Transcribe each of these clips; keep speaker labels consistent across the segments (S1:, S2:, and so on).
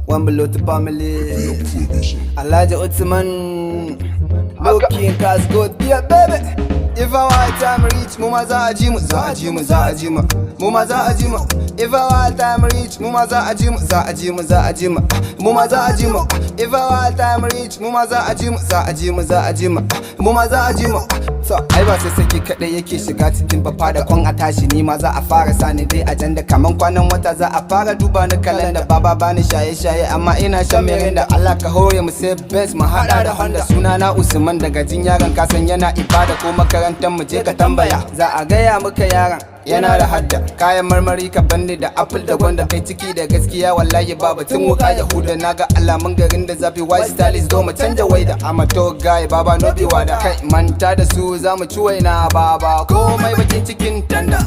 S1: One below the family. Alhaji Usman. Looking cause good, yeah baby. If our time reach, mama za ajimu, za ajimu, za ajimu. Mama za ajimu. If our time reach, mama za ajimu, za ajimu, za ajimu. Mama za ajimu. If our time reach, mama za ajimu, za ajimu, za ajimu. Mama za ajimu. So, ai ba sai sake kadai yake shiga cikin bafa da kwan a tashi ni ma za a fara sani dai ajanda kaman kwanan wata za a fara duba ni kalanda baba bani shaye-shaye amma ina shan mirinda Allah ka hore mu sai best mu hada da Honda sunana Usman daga jin yaran kasan yana ibada ko makarantar mu je ka tambaya za a gaya muka yaran yana da hadda kayan marmari ka banni da apple da gwanda kai ciki da gaskiya wallahi ba batun wuka yahuda naga alamun garin da zafi white stylist zo mu canja waida amato guy baba no biwa da kai manta da su za mu ci waina baba komai bakin cikin tanda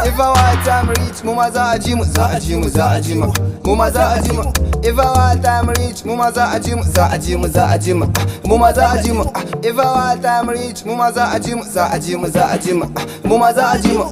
S1: if our time reach mu ma za a ji mu za a ji mu za a ji mu mu ma za a ji mu if our time reach mu ma za a ji mu za a ji mu za a ji mu mu ma za a ji mu if our time reach mu ma za a ji mu za a ji mu za a ji mu mu ma za a ji mu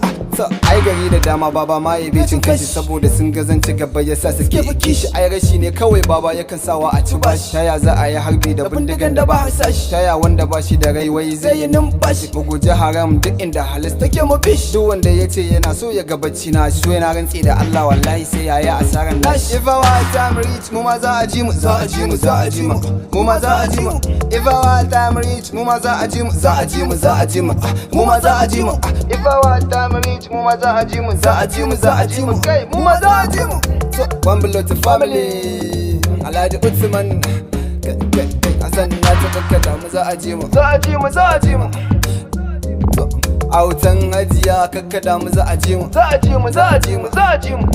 S1: ai gari da dama baba ma ya becin kashi saboda sun ga zan ci gaba yasa suke kishi ai rashi ne kawai baba yakan sawa a ci bashi taya za a yi harbi da bindigan da ba hasashi taya wanda ba shi da rai wai zai yi numfashi mu guji haram duk inda halis take mu bishi duk wanda ya ce yana so ya ga bacci na shi so yana rantsi da Allah wallahi sai yayi asaran nashi if our time reach mu ma za a ji mu za a ji mu za a ji mu mu ma za a ji mu if our time reach mu ma za a ji mu za a ji mu za a ji mu mu ma za a ji mu if our time reach mu ma za a ji mu za a ji mu za a ji mu kai mu ma za a ji mu so one below the family Alhaji Usman Hassan na ta kakkata mu za a ji mu za a ji mu za a ji mu autan hajiya kakkada mu za a ji mu za a ji mu za a ji mu za a ji mu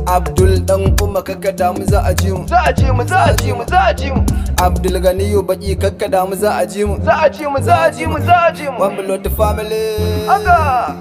S1: Abdul dan kuma kakkada mu za a ji mu za a ji mu za a ji mu za a ji mu Abdul Ganiyu baki kakkada mu za a ji mu za a ji mu za a ji mu za a ji mu one below the family aga